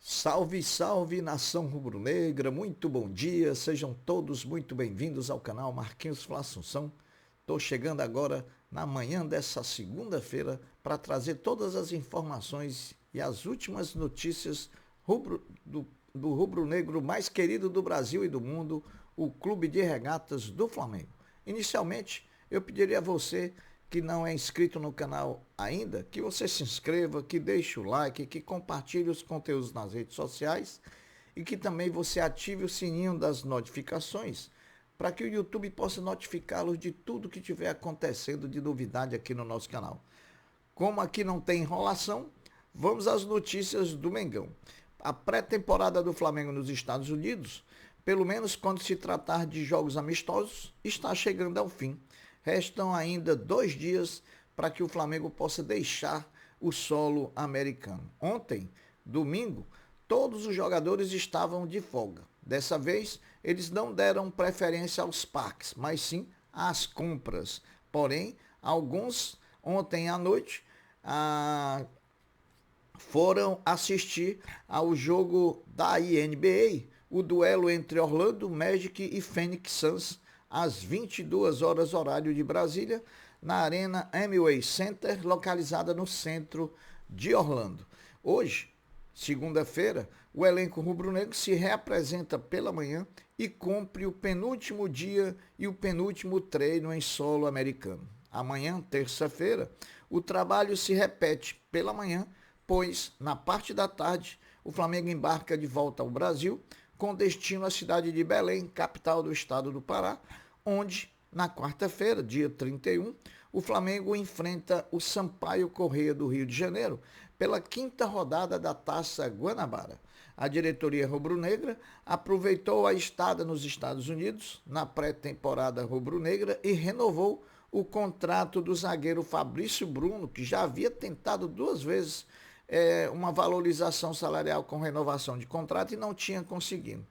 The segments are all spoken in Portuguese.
Salve, salve, nação rubro-negra, muito bom dia, sejam todos muito bem-vindos ao canal Marquinhos Fla Assunção. Estou chegando agora na manhã dessa segunda-feira para trazer todas as informações e as últimas notícias do rubro-negro mais querido do Brasil e do mundo, o Clube de Regatas do Flamengo. Inicialmente, eu pediria a você que não é inscrito no canal ainda, que você se inscreva, que deixe o like, que compartilhe os conteúdos nas redes sociais e que também você ative o sininho das notificações para que o YouTube possa notificá-los de tudo que estiver acontecendo de novidade aqui no nosso canal. Como aqui não tem enrolação, vamos às notícias do Mengão. A pré-temporada do Flamengo nos Estados Unidos, pelo menos quando se tratar de jogos amistosos, está chegando ao fim. Restam ainda 2 dias para que o Flamengo possa deixar o solo americano. Ontem, domingo, todos os jogadores estavam de folga. Dessa vez, eles não deram preferência aos parques, mas sim às compras. Porém, alguns, ontem à noite, foram assistir ao jogo da NBA, o duelo entre Orlando Magic e Phoenix Suns, às 22 horas horário de Brasília, na Arena Amway Center, localizada no centro de Orlando. Hoje, segunda-feira, o elenco rubro-negro se reapresenta pela manhã e cumpre o penúltimo dia e o penúltimo treino em solo americano. Amanhã, terça-feira, o trabalho se repete pela manhã, pois, na parte da tarde, o Flamengo embarca de volta ao Brasil, com destino à cidade de Belém, capital do estado do Pará, onde, na quarta-feira, dia 31, o Flamengo enfrenta o Sampaio Corrêa do Rio de Janeiro pela 5ª rodada da Taça Guanabara. A diretoria rubro-negra aproveitou a estada nos Estados Unidos na pré-temporada rubro-negra e renovou o contrato do zagueiro Fabrício Bruno, que já havia tentado 2 vezes uma valorização salarial com renovação de contrato e não tinha conseguido,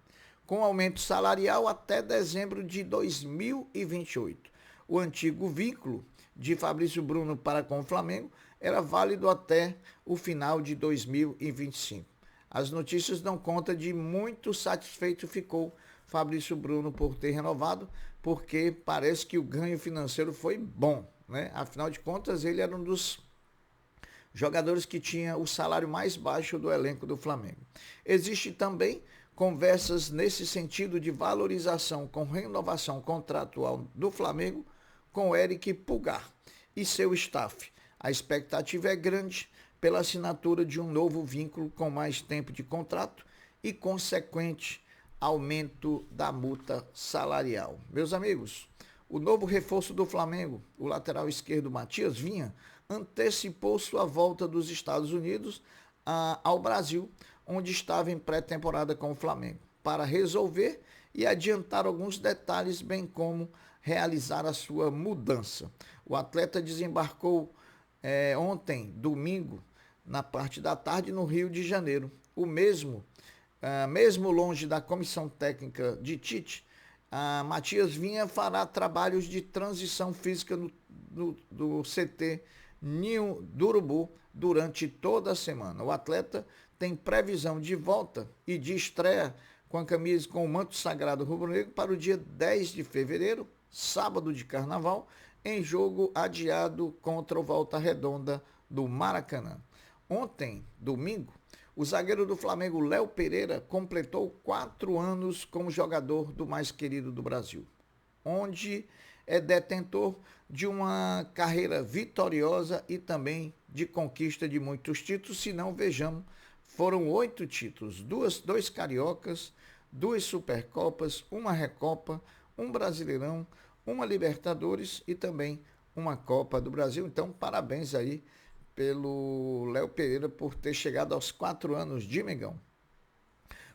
com aumento salarial até dezembro de 2028. O antigo vínculo de Fabrício Bruno para com o Flamengo era válido até o final de 2025. As notícias dão conta de muito satisfeito ficou Fabrício Bruno por ter renovado, porque parece que o ganho financeiro foi bom, né? Afinal de contas, ele era um dos jogadores que tinha o salário mais baixo do elenco do Flamengo. Existe também conversas nesse sentido de valorização com renovação contratual do Flamengo com Eric Pulgar e seu staff. A expectativa é grande pela assinatura de um novo vínculo com mais tempo de contrato e consequente aumento da multa salarial. Meus amigos, o novo reforço do Flamengo, o lateral esquerdo Matias Vinha, antecipou sua volta dos Estados Unidos ao Brasil, onde estava em pré-temporada com o Flamengo, para resolver e adiantar alguns detalhes, bem como realizar a sua mudança. O atleta desembarcou ontem, domingo, na parte da tarde, no Rio de Janeiro. O mesmo longe da comissão técnica de Tite, Matias Vinha fará trabalhos de transição física do CT Ninho do Urubu durante toda a semana. O atleta tem previsão de volta e de estreia com a camisa com o manto sagrado rubro-negro para o dia 10 de fevereiro, sábado de carnaval, em jogo adiado contra o Volta Redonda do Maracanã. Ontem, domingo, o zagueiro do Flamengo, Léo Pereira, completou 4 anos como jogador do mais querido do Brasil, onde é detentor de uma carreira vitoriosa e também de conquista de muitos títulos. Se não, vejamos, foram 8 títulos, 2 cariocas, 2 supercopas, uma recopa, um brasileirão, uma Libertadores e também uma Copa do Brasil. Então, parabéns aí pelo Léo Pereira por ter chegado aos 4 anos de Mengão.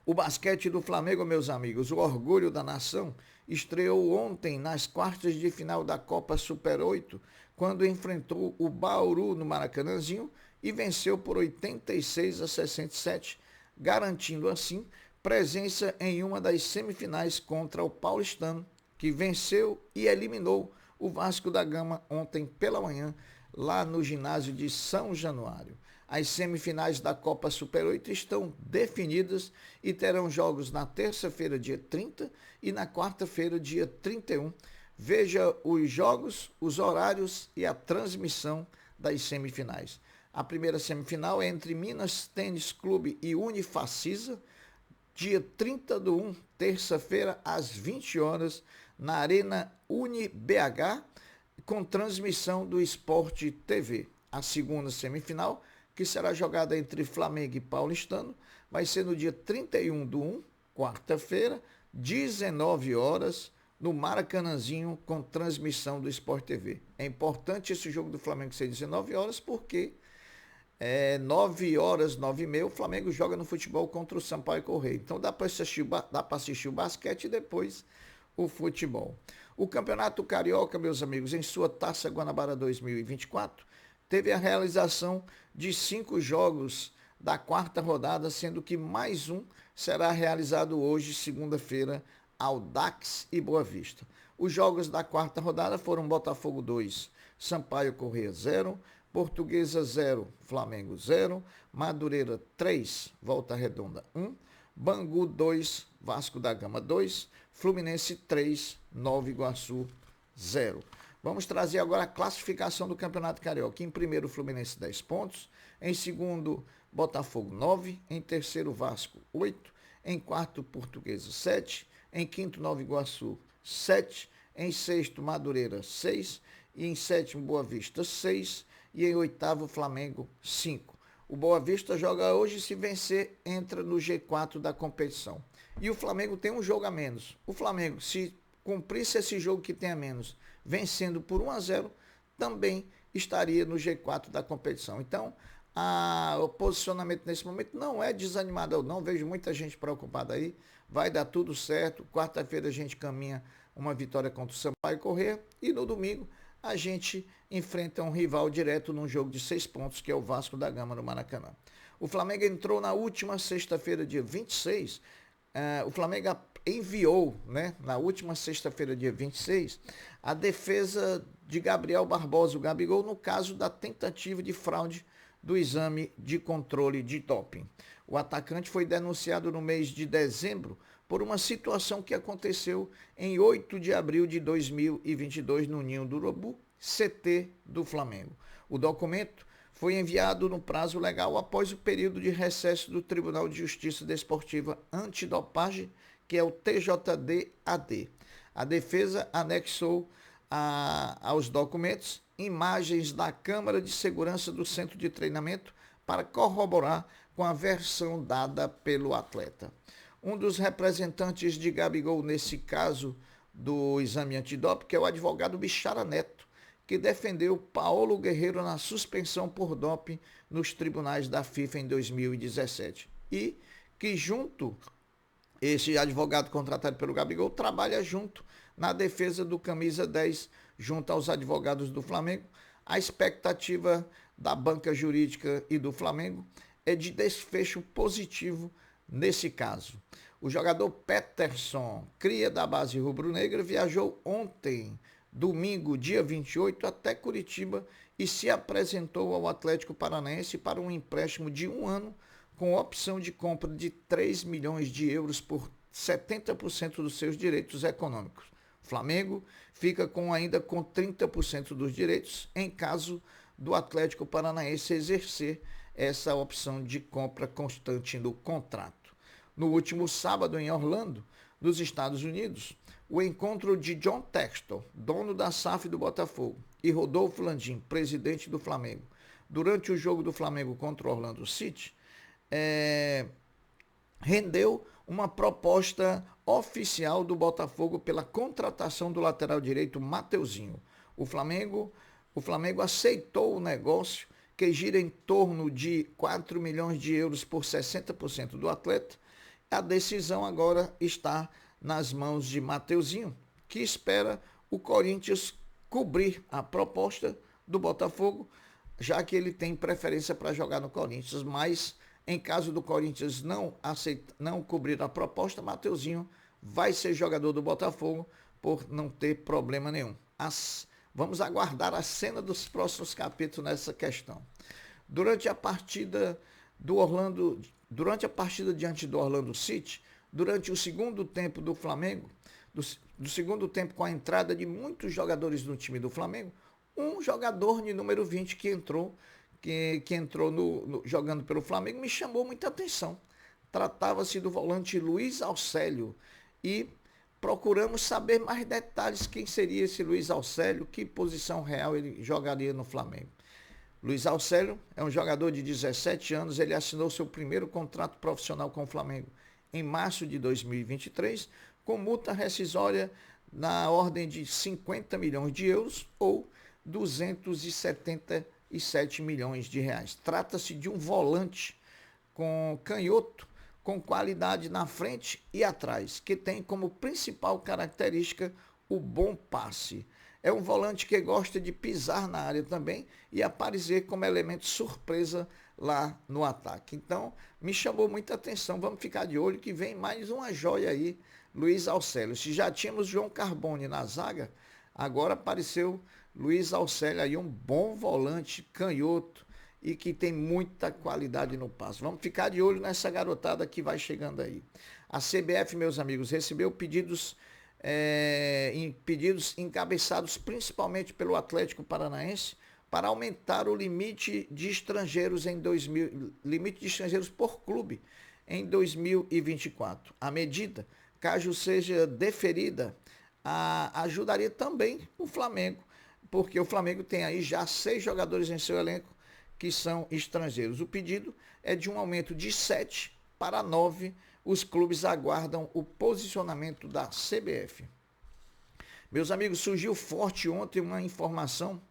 O basquete do Flamengo, meus amigos, o orgulho da nação, estreou ontem nas quartas de final da Copa Super 8, quando enfrentou o Bauru no Maracanãzinho e venceu por 86-67, garantindo assim presença em uma das semifinais contra o Paulistano, que venceu e eliminou o Vasco da Gama ontem pela manhã, lá no ginásio de São Januário. As semifinais da Copa Super 8 estão definidas e terão jogos na terça-feira, dia 30, e na quarta-feira, dia 31. Veja os jogos, os horários e a transmissão das semifinais. A primeira semifinal é entre Minas Tênis Clube e Unifacisa, dia 30/1, terça-feira, às 20 horas, na Arena UniBH, com transmissão do Sport TV. A segunda semifinal, que será jogada entre Flamengo e Paulistano, vai ser no dia 31/1, quarta-feira, 19 horas, no Maracanãzinho, com transmissão do Sport TV. É importante esse jogo do Flamengo ser 19 horas, porque 9 horas, 9h30, o Flamengo joga no futebol contra o Sampaio Corrêa. Então dá para assistir o basquete e depois o futebol. O Campeonato Carioca, meus amigos, em sua Taça Guanabara 2024, teve a realização de 5 jogos da quarta rodada, sendo que mais um será realizado hoje, segunda-feira, Audax e Boa Vista. Os jogos da quarta rodada foram Botafogo 2, Sampaio Corrêa 0, Portuguesa 0, Flamengo 0, Madureira 3, Volta Redonda 1, Bangu 2, Vasco da Gama 2, Fluminense 3, Nova Iguaçu 0. Vamos trazer agora a classificação do Campeonato Carioca. Em primeiro, Fluminense 10 pontos, em segundo, Botafogo 9, em terceiro, Vasco 8, em quarto, Portuguesa 7, em quinto, Nova Iguaçu 7, em sexto, Madureira 6, e em sétimo, Boa Vista 6, e em oitavo, Flamengo 5. O Boa Vista joga hoje, se vencer, entra no G4 da competição. E o Flamengo tem um jogo a menos. O Flamengo, se cumprisse esse jogo que tem a menos, vencendo por 1-0, também estaria no G4 da competição. Então, o posicionamento nesse momento não é desanimado. Eu não vejo muita gente preocupada aí. Vai dar tudo certo. Quarta-feira a gente caminha uma vitória contra o Sampaio Corrêa. E no domingo a gente enfrenta um rival direto num jogo de 6 pontos, que é o Vasco da Gama, no Maracanã. O Flamengo entrou na última sexta-feira, dia 26. O Flamengo enviou, na última sexta-feira, dia 26, a defesa de Gabriel Barbosa, o Gabigol, no caso da tentativa de fraude do exame de controle de doping. O atacante foi denunciado no mês de dezembro por uma situação que aconteceu em 8 de abril de 2022 no Ninho do Urubu, CT do Flamengo. O documento foi enviado no prazo legal após o período de recesso do Tribunal de Justiça Desportiva Antidopagem, que é o TJD-AD. A defesa anexou aos documentos imagens da câmara de segurança do centro de treinamento para corroborar com a versão dada pelo atleta. Um dos representantes de Gabigol nesse caso do exame antidoping, que é o advogado Bichara Neto, que defendeu Paulo Guerreiro na suspensão por doping nos tribunais da FIFA em 2017. E que esse advogado contratado pelo Gabigol trabalha junto na defesa do camisa 10, junto aos advogados do Flamengo. A expectativa da banca jurídica e do Flamengo é de desfecho positivo nesse caso. O jogador Peterson, cria da base rubro-negra, viajou ontem, domingo, dia 28, até Curitiba e se apresentou ao Atlético Paranaense para um empréstimo de 1 ano com opção de compra de 3 milhões de euros por 70% dos seus direitos econômicos. O Flamengo fica ainda com 30% dos direitos em caso do Atlético Paranaense exercer essa opção de compra constante no contrato. No último sábado, em Orlando, nos Estados Unidos, o encontro de John Textor, dono da SAF do Botafogo, e Rodolfo Landim, presidente do Flamengo, durante o jogo do Flamengo contra o Orlando City, rendeu uma proposta oficial do Botafogo pela contratação do lateral direito Mateuzinho. O Flamengo aceitou o negócio, que gira em torno de 4 milhões de euros por 60% do atleta. A decisão agora está nas mãos de Mateuzinho, que espera o Corinthians cobrir a proposta do Botafogo, já que ele tem preferência para jogar no Corinthians, mas em caso do Corinthians não cobrir a proposta, Mateuzinho vai ser jogador do Botafogo por não ter problema nenhum. Vamos aguardar a cena dos próximos capítulos nessa questão. Durante a partida do Orlando, durante a partida diante do Orlando City, durante o segundo tempo do Flamengo, do segundo tempo com a entrada de muitos jogadores no time do Flamengo, um jogador de número 20 que entrou jogando pelo Flamengo me chamou muita atenção. Tratava-se do volante Luiz Alcélio e procuramos saber mais detalhes quem seria esse Luiz Alcélio, que posição real ele jogaria no Flamengo. Luiz Alcélio é um jogador de 17 anos, ele assinou seu primeiro contrato profissional com o Flamengo em março de 2023, com multa rescisória na ordem de 50 milhões de euros ou 277 milhões de reais. Trata-se de um volante com canhoto, com qualidade na frente e atrás, que tem como principal característica o bom passe. É um volante que gosta de pisar na área também e aparecer como elemento surpresa lá no ataque. Então, me chamou muita atenção. Vamos ficar de olho que vem mais uma joia aí, Luiz Alcélio. Se já tínhamos João Carbone na zaga, agora apareceu Luiz Alcélio aí, um bom volante canhoto e que tem muita qualidade no passe. Vamos ficar de olho nessa garotada que vai chegando aí. A CBF, meus amigos, recebeu pedidos encabeçados principalmente pelo Atlético Paranaense para aumentar o limite de estrangeiros limite de estrangeiros por clube em 2024. A medida, caso seja deferida, ajudaria também o Flamengo, porque o Flamengo tem aí já 6 jogadores em seu elenco que são estrangeiros. O pedido é de um aumento de 7 para 9. Os clubes aguardam o posicionamento da CBF. Meus amigos, surgiu forte ontem uma informação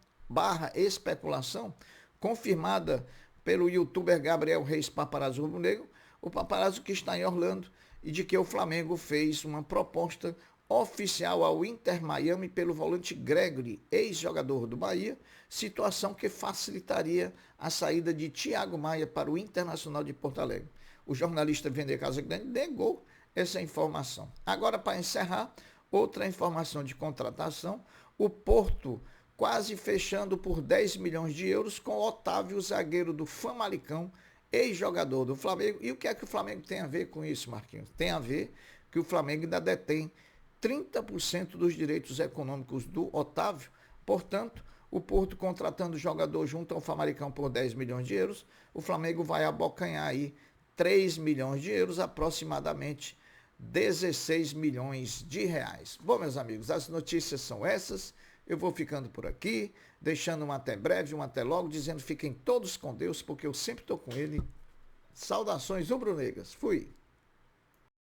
/especulação confirmada pelo youtuber Gabriel Reis Paparazzo Rubro-Negro, o paparazzo que está em Orlando, e de que o Flamengo fez uma proposta oficial ao Inter Miami pelo volante Gregory, ex-jogador do Bahia, situação que facilitaria a saída de Thiago Maia para o Internacional de Porto Alegre. O jornalista Vender Casagrande negou essa informação. Agora, para encerrar, outra informação de contratação, o Porto quase fechando por 10 milhões de euros com Otávio, zagueiro do Famalicão, ex-jogador do Flamengo. E o que é que o Flamengo tem a ver com isso, Marquinhos? Tem a ver que o Flamengo ainda detém 30% dos direitos econômicos do Otávio. Portanto, o Porto contratando o jogador junto ao Famalicão por 10 milhões de euros, o Flamengo vai abocanhar aí 3 milhões de euros, aproximadamente 16 milhões de reais. Bom, meus amigos, as notícias são essas. Eu vou ficando por aqui, deixando um até breve, um até logo, dizendo fiquem todos com Deus, porque eu sempre estou com Ele. Saudações rubro-negras. Fui.